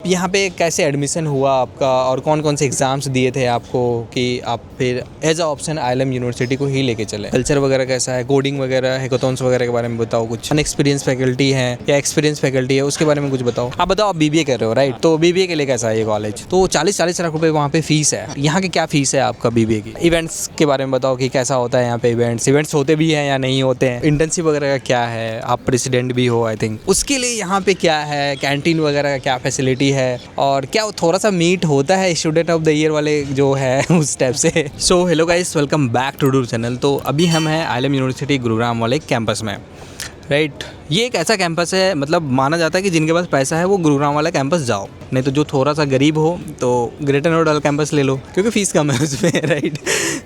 यहाँ पे कैसे एडमिशन हुआ आपका और कौन कौन से एग्ज़ाम्स दिए थे आपको कि आप फिर एज अ ऑप्शन आईएलएम यूनिवर्सिटी को ही लेके चले? कल्चर वगैरह कैसा है, कोडिंग वगैरह, हैकाथॉन्स वगैरह के बारे में बताओ कुछ। अनएक्सपीरियंस फैकल्टी है या एक्सपीरियंस फैकल्टी है, उसके बारे में कुछ बताओ। आप बताओ, आप बीबीए कर रहे हो राइट? तो बीबीए के लिए कैसा है ये कॉलेज? तो 40-40 लाख रुपए वहाँ पे फीस है। यहाँ की क्या फीस है आपका बीबीए की? इवेंट्स के बारे में बताओ कि कैसा होता है यहाँ पे इवेंट्स होते भी हैं या नहीं होते हैं? इंटर्नशिप वगैरह का क्या है? आप प्रेसिडेंट भी हो आई थिंक, उसके लिए यहाँ पे क्या है? कैंटीन वगैरह का क्या फैसिलिटी है? और क्या वो थोड़ा सा मीट होता है स्टूडेंट ऑफ द ईयर वाले जो है उस टाइप से? So hello guys, welcome back to do channel. तो अभी हम हैं आईएलएम यूनिवर्सिटी गुरुग्राम वाले कैंपस में राइट। ये एक ऐसा कैंपस है, मतलब माना जाता है कि जिनके पास पैसा है वो गुरुग्राम वाला कैंपस जाओ, नहीं तो जो थोड़ा सा गरीब हो तो ग्रेटर नोएडा वाला कैंपस ले लो क्योंकि फ़ीस कम है उसमें राइट।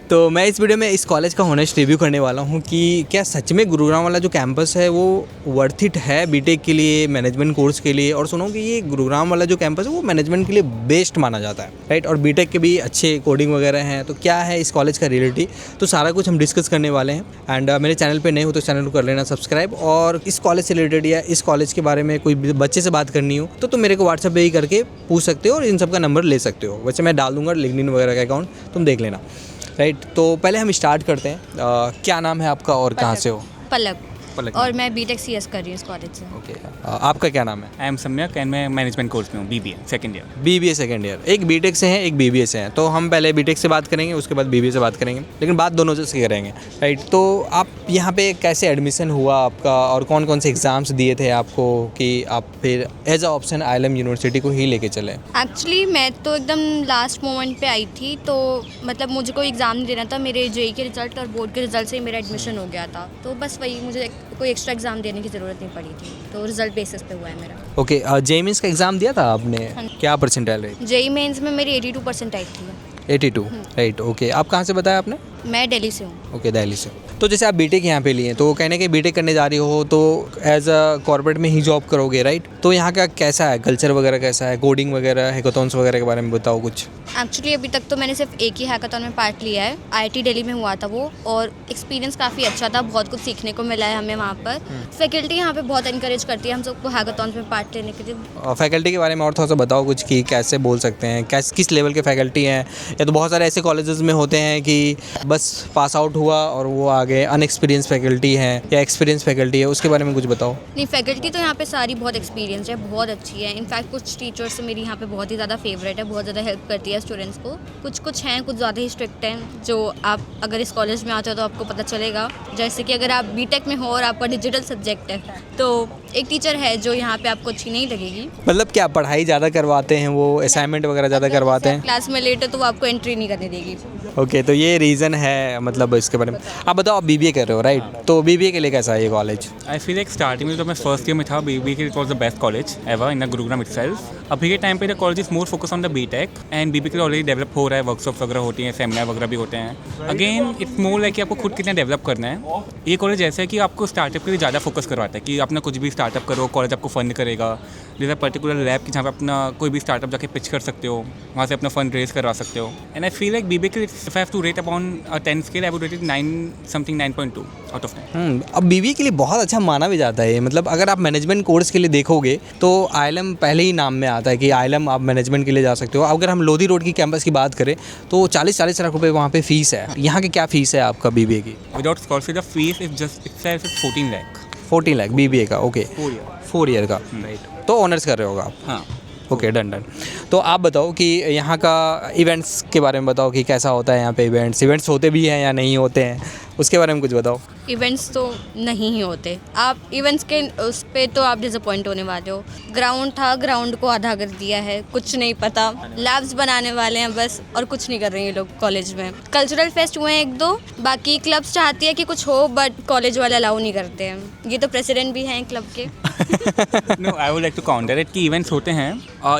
तो मैं इस वीडियो में इस कॉलेज का ऑनेस्ट रिव्यू करने वाला हूँ कि क्या सच में गुरुग्राम वाला जो कैंपस है वो वर्थ इट है बीटेक के लिए, मैनेजमेंट कोर्स के लिए। और सुनो कि ये गुरुग्राम वाला जो कैंपस है वो मैनेजमेंट के लिए बेस्ट माना जाता है राइट, और बीटेक के भी अच्छे कोडिंग वगैरह हैं। तो क्या है इस कॉलेज का रियलिटी, तो सारा कुछ हम डिस्कस करने वाले हैं। एंड मेरे चैनल पर नए हो तो चैनल को कर लेना सब्सक्राइब। और इस कॉलेज से रिलेटेड या इस कॉलेज के बारे में कोई बच्चे से बात करनी हो तो मेरे को व्हाट्सएप पे ही करके पूछ सकते हो और इन सब का नंबर ले सकते हो। वैसे मैं डाल दूंगा लिंक्डइन वगैरह का अकाउंट, तुम देख लेना राइट। तो पहले हम स्टार्ट करते हैं। क्या नाम है आपका और कहाँ से हो? पलक। और मैं बीटेक सीएस कर रही हूँ इस कॉलेज से। ओके, आपका क्या नाम है? आई एम सम्यक एंड मैं मैनेजमेंट कोर्स में हूँ, BBA second year. BBA second year. एक बीटेक से हैं, एक बीबीए से हैं। तो हम पहले बीटेक से बात करेंगे, उसके बाद बीबीए से बात करेंगे, लेकिन बात दोनों से करेंगे राइट। तो आप यहाँ पे कैसे एडमिशन हुआ आपका और कौन कौन से एग्ज़ाम्स दिए थे आपको कि आप फिर एज अ ऑप्शन आईएलएम यूनिवर्सिटी को ही लेके चले? एक्चुअली मैं तो एकदम लास्ट मोमेंट पे आई थी, तो मतलब मुझे कोई एग्ज़ाम नहीं देना था। मेरे जेईई के रिजल्ट और बोर्ड के रिजल्ट से ही मेरा एडमिशन हो गया था, तो बस वही, मुझे कोई एक्स्ट्रा एग्ज़ाम देने की ज़रूरत नहीं पड़ी थी, तो रिजल्ट बेसिस पे हुआ है मेरा। ओके, जेईई मेंस का एग्ज़ाम दिया था आपने? क्या परसेंटाइल रही? जेईई मेंस में मेरी 82% आई थी। 82 राइट। ओके, आप कहाँ से बताया आपने? मैं दिल्ली से हूँ। ओके, दिल्ली से। तो जैसे आप बीटेक यहाँ पे लिए, तो कहने के बीटेक करने जा रही हो तो एज अ कॉर्पोरेट में ही जॉब करोगे राइट? तो यहाँ का कैसा है, कल्चर वगैरह कैसा है, कोडिंग वगैरह, हैकाथॉन्स वगैरह के बारे में बताओ कुछ। एक्चुअली अभी तक तो मैंने सिर्फ एक ही हैकाथॉन में पार्ट लिया है, आईआईटी दिल्ली में हुआ था वो, और एक्सपीरियंस काफ़ी अच्छा था, बहुत कुछ सीखने को मिला है हमें वहाँ पर। फैकल्टी यहाँ पे बहुत इंकरेज करती है हम सबको हैकाथॉन्स में पार्ट लेने के लिए। फैकल्टी के बारे में और थोड़ा सा बताओ कुछ कि कैसे बोल सकते हैं, किस लेवल के फैकल्टी हैं? या तो बहुत सारे ऐसे कॉलेजेस में होते हैं कि बस पास आउट हुआ और वो आगे अनएक्सपीरियंस फैकल्टी है या एक्सपीरियंस फैकल्टी है, उसके बारे में कुछ बताओ। नहीं, फैकल्टी तो यहाँ पे सारी बहुत एक्सपीरियंस है, बहुत अच्छी है। इनफैक्ट कुछ टीचर्स मेरी यहाँ पे बहुत ही ज़्यादा फेवरेट है, बहुत ज़्यादा हेल्प करती है स्टूडेंट्स को। कुछ हैं, कुछ ज़्यादा ही स्ट्रिक्ट हैं, जो आप अगर इस कॉलेज में आते हो तो आपको पता चलेगा। जैसे कि अगर आप बीटेक में हो और आपका डिजिटल सब्जेक्ट है तो एक टीचर है जो यहाँ पे आपको अच्छी नहीं लगेगी। मतलब क्या पढ़ाई ज़्यादा करवाते हैं वो, असाइनमेंट वगैरह ज़्यादा करवाते हैं? क्लास में लेट है तो वो आपको एंट्री नहीं करने देगी। ओके, तो ये रीज़न है मतलब इसके बारे में। आप बताओ, आप बीबीए कर रहे हो राइट? तो बीबीए के लिए कैसा है ये college? I feel like starting में तो मैं फर्स्ट ईयर में था बीबीए के, it was the best college ever in the Gurugram itself. अभी के टाइम पे the college is more focus on the BTech and BBA के लिए ऑलरेडी डेवलप हो रहा है, वर्कशॉप वगैरह होती हैं, सेमिनार वगैरह भी होते हैं। अगेन इट्स मोर लाइक कि आपको खुद कितना डेवलप करना है। ये कॉलेज ऐसा है कि आपको स्टार्टअप के लिए ज़्यादा फोकस करवाता है कि अपना कुछ भी स्टार्टअप करो, कॉलेज आपको फंड करेगा। जैसे पर्टिकुलर लैब की जहाँ पे अपना कोई भी स्टार्टअप जाके पिच कर सकते हो, वहाँ से अपना फंड रेज करवा सकते हो। And I feel like BBA के if I have to rate upon 10 scale I would rate it 9.2 out of 10। अब बीबीए के लिए बहुत अच्छा माना भी जाता है। मतलब अगर आप मैनेजमेंट कोर्स के लिए देखोगे तो आईएलएम पहले ही नाम में आता है कि आईएलएम आप मैनेजमेंट के लिए जा सकते हो। अगर हम लोधी रोड की कैंपस की बात करें तो 40-40 लाख रुपए वहाँ पे फीस है। यहाँ की क्या फीस है आपका बीबीए की? Without scholarship the fees is just itself 14 lakh. 14 lakh BBA का? ओके, 4 ईयर का राइट। तो ऑनर्स कर रहे होगा आप? हाँ। Okay, done. तो आप बताओ कि यहाँ का इवेंट्स के बारे में बताओ कि कैसा होता है यहाँ पे इवेंट्स होते भी हैं या नहीं होते हैं, उसके बारे में कुछ बताओ। इवेंट्स तो नहीं ही होते। आप इवेंट्स के उस पे तो आप डिसअपॉइंट होने वाले हो। ग्राउंड था, ग्राउंड को आधा कर दिया है, कुछ नहीं पता। लैब्स बनाने वाले हैं बस, और कुछ नहीं कर रहे हैं ये लोग कॉलेज में। कल्चरल फेस्ट हुए हैं 1-2, बाकी क्लब्स चाहती है कि कुछ हो बट कॉलेज वाले अलाउ नहीं करते हैं। ये तो प्रेसिडेंट भी हैं क्लब के। No, I would like to counter it कि इवेंट्स होते हैं,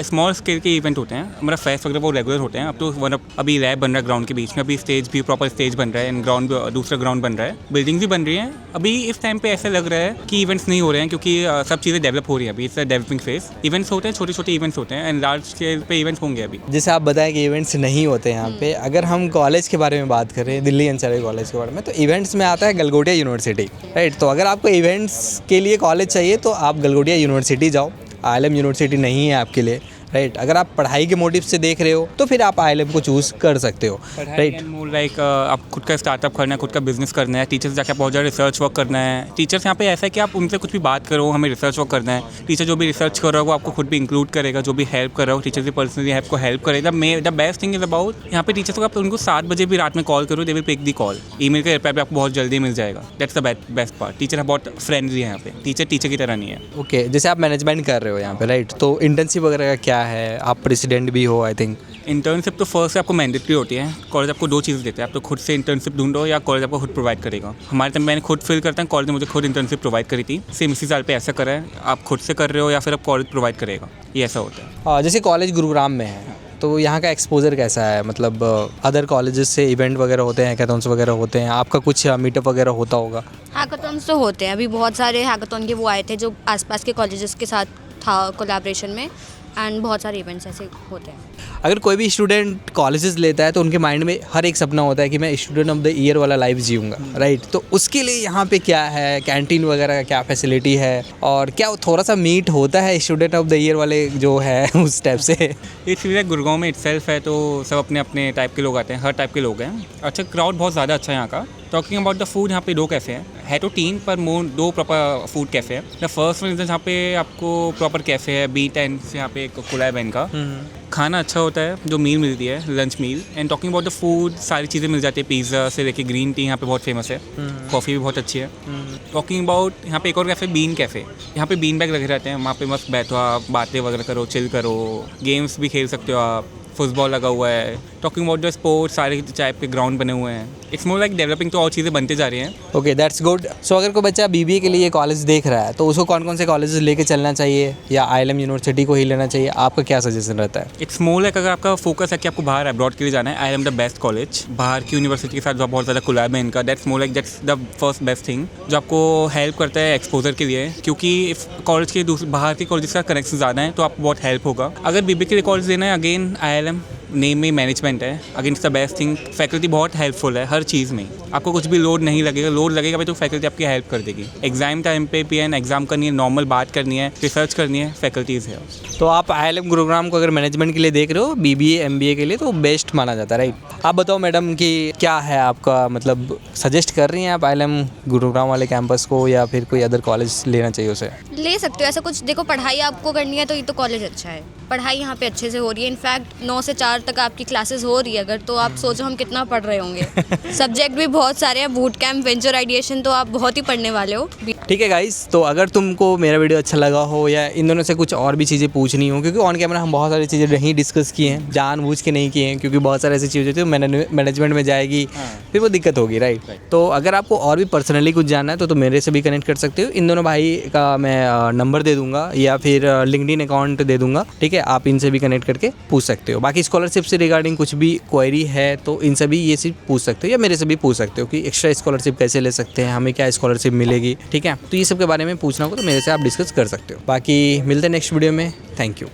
स्मॉल स्केल के इवेंट होते हैं, हमारा फेस्ट वगैरह वो रेगुलर होते हैं। अब तो अभी लैब बन रहा है ग्राउंड के बीच में, अभी स्टेज भी प्रॉपर स्टेज बन रहा है, एंड ग्राउंड दूसरा ग्राउंड बन रहा है, बिल्डिंग भी बन रही है। अभी इस टाइम पे ऐसा लग रहा है कि इवेंट्स नहीं हो रहे हैं क्योंकि सब चीज़ें डेवलप हो रही है। अभी इट्स डेवलपिंग फेज। इवेंट्स होते हैं, छोटे छोटे इवेंट्स होते हैं, एंड लार्ज स्केल पे इवेंट्स होंगे अभी। जैसे आप बताएं कि इवेंट्स नहीं होते यहाँ पे, अगर हम कॉलेज के बारे में बात करें, दिल्ली एनसीआर कॉलेज के बारे में, तो इवेंट्स में आता है गलगोटिया यूनिवर्सिटी राइट। तो अगर आपको इवेंट्स के लिए कॉलेज चाहिए तो आप गलगोटिया यूनिवर्सिटी जाओ, आईएलएम यूनिवर्सिटी नहीं है आपके लिए राइट। अगर आप पढ़ाई के मोटिव से देख रहे हो तो फिर आप ILM को चूज़ कर सकते हो, राइट। मोर लाइक आप खुद का स्टार्टअप करना है, खुद का बिजनेस करना है, टीचर से जाकर बहुत ज़्यादा रिसर्च वर्क करना है। टीचर्स यहाँ पे ऐसा है कि आप उनसे कुछ भी बात करो, हमें रिसर्च वर्क करना है। टीचर जो भी रिसर्च कर रहा है वो आपको खुद भी इंक्लूड करेगा, जो भी हेल्प कर रहा हो टीचर भी पर्सनली आपको हेल्प करेगा। The best thing is about यहाँ पे टीचर्स को आप उनको 7 बजे भी रात में कॉल करो, they will pick the call. Email का रिप्लाई भी आपको बहुत जल्दी मिल जाएगा। That's the best part. Teacher बहुत फ्रेंडली है यहाँ पे, टीचर की तरह नहीं है। ओके, जैसे आप मैनेजमेंट कर रहे हो यहाँ पे, राइट, तो इंटर्नशिप वगैरह का क्या है? आप प्रेसिडेंट भी हो आई थिंक। इंटर्नशिप तो फर्स्ट से आपको मैंडेटरी होती है। कॉलेज आपको 2 चीज़ देते हैं, आप तो खुद से इंटर्नशिप ढूंढो या कॉलेज आपको खुद प्रोवाइड करेगा। हमारे टाइम मैंने खुद फील करता हूँ, कॉलेज ने मुझे खुद इंटर्नशिप प्रोवाइड करी थी। सेम इसी साल पे ऐसा करा है, आप खुद से कर रहे हो या फिर आप कॉलेज प्रोवाइड करेगा, ये ऐसा होता है। जैसे कॉलेज गुरुग्राम में है तो यहाँ का एक्सपोजर कैसा है? मतलब अदर कॉलेजेस से इवेंट वगैरह होते हैं, हैकाथॉन्स वगैरह होते हैं, आपका कुछ मीटअप वगैरह होता होगा? हैकाथॉन्स तो होते हैं, अभी बहुत सारे हैकाथॉन के वो आए थे जो आसपास के कॉलेजेस के साथ था कोलैबोरेशन में, एंड बहुत सारे इवेंट्स ऐसे होते हैं। अगर कोई भी स्टूडेंट कॉलेजेस लेता है तो उनके माइंड में हर एक सपना होता है कि मैं स्टूडेंट ऑफ द ईयर वाला लाइफ जीऊँगा, राइट। तो उसके लिए यहाँ पे क्या है, कैंटीन वगैरह का क्या फैसिलिटी है, और क्या वो थोड़ा सा मीट होता है स्टूडेंट ऑफ द ईयर वाले जो है उस टाइप से? इसलिए गुड़गांव में इटसेल्फ है तो सब अपने अपने टाइप के लोग आते हैं, हर टाइप के लोग हैं। अच्छा, क्राउड बहुत ज़्यादा अच्छा है यहाँ का। टॉकिंग अबाउट द फूड, यहाँ पे 2 कैफ़े हैं, है तो 3 पर 2 प्रॉपर फूड कैफ़े हैं। द फर्स्ट वन जहाँ पे आपको प्रॉपर कैफ़े है, B10 से यहाँ पे एक खुला है बैन का। खाना अच्छा होता है, जो मील मिलती है, lunch meal. And talking about the food, सारी चीज़ें मिल जाती है, पिज़्ज़ा से लेके ग्रीन टी यहाँ पे बहुत फेमस है, कॉफ़ी भी बहुत अच्छी है। टॉकिंग अबाउट यहाँ पे एक और कैफ़े, बीन कैफ़े, यहाँ पे बीन बैग लगे रहते हैं, वहाँ पे मस्त बैठो आप, बातें वगैरह करो, चिल करो, गेम्स भी खेल सकते हो आप, फुटबॉल लगा हुआ है। टॉकिंग अबाउट द स्पोर्ट्स, सारे टाइप के ग्राउंड बने हुए हैं। इट्स मोर लाइक डेवलपिंग, तो और चीज़ें बनते जा रही हैं। Okay, that's good. सो अगर कोई बच्चा BBA के लिए कॉलेज देख रहा है तो उसको कौन कौन से कॉलेजेस लेके चलना चाहिए, या ILM यूनिवर्सिटी को ही लेना चाहिए? आपका क्या सजेशन रहता है? इट्स मोर लाइक अगर आपका फोकस है कि आपको बाहर अब्रॉड के लिए जाना है, ILM द बेस्ट कॉलेज। बाहर की यूनिवर्सिटी के साथ जो बहुत ज़्यादा कोलैब है इनका, that's more like that's the first best thing जो आपको हेल्प करता है एक्सपोजर के लिए। क्योंकि इफ कॉलेज के बाहर के कॉलेज का कनेक्शन ज़्यादा है तो आपको बहुत हेल्प होगा। अगर BBA के लिए कॉलेज लेना है, अगेन ILM नेम में मैनेजमेंट है, again the best thing. Faculty बहुत हेल्पफुल है हर चीज़ में, आपको कुछ भी लोड नहीं लगेगा। लोड लगेगा भाई तो फैकल्टी आपकी हेल्प कर देगी। एग्जाम टाइम पे PN एग्जाम करनी है, नॉर्मल बात करनी है, रिसर्च करनी है, फैकल्टीज़ है। तो आप ILM गुरुग्राम को अगर मैनेजमेंट के लिए देख रहे हो, BBA MBA के लिए, तो बेस्ट माना जाता है, राइट। आप बताओ मैडम कि क्या है आपका, मतलब सजेस्ट कर रही हैं आप ILM गुरुग्राम वाले कैंपस को, या फिर कोई अदर कॉलेज लेना चाहिए उसे? ले सकते हो, ऐसा कुछ देखो, पढ़ाई आपको करनी है तो ये तो कॉलेज अच्छा है, पढ़ाई यहाँ पे अच्छे से हो रही है। इनफैक्ट 9 से 4 तक आपकी क्लासेस हो रही है, अगर तो आप सोचो हम कितना पढ़ रहे होंगे। सब्जेक्ट भी बहुत सारे हैं, बूट कैंप, वेंचर आइडिएशन, तो आप बहुत ही पढ़ने वाले हो। ठीक है गाइस, तो अगर तुमको मेरा वीडियो अच्छा लगा हो या इन दोनों से कुछ और भी चीज़ें पूछनी हो, क्योंकि ऑन कैमरा हम बहुत सारी चीज़ें नहीं डिस्कस किए हैं, जानबूझ के नहीं किए हैं, क्योंकि बहुत सारी ऐसी चीज़ें होती है मैनेजमेंट में जाएगी, फिर वो दिक्कत होगी, राइट। तो अगर आपको और भी पर्सनली कुछ जानना है तो मेरे से भी कनेक्ट कर सकते हो। इन दोनों भाई का मैं नंबर दे दूंगा या फिर लिंक्डइन अकाउंट दे दूंगा, ठीक है। आप इनसे भी कनेक्ट करके पूछ सकते हो। बाकी स्कॉलरशिप से रिगार्डिंग कुछ भी क्वेरी है तो इनसे भी ये चीज़ पूछ सकते हो, या मेरे से भी पूछ सकते हो कि एक्स्ट्रा स्कॉलरशिप कैसे ले सकते हैं, हमें क्या स्कॉलरशिप मिलेगी, ठीक है। तो ये सब के बारे में पूछना होगा तो मेरे से आप डिस्कस कर सकते हो। बाकी मिलते हैं नेक्स्ट वीडियो में। Thank you.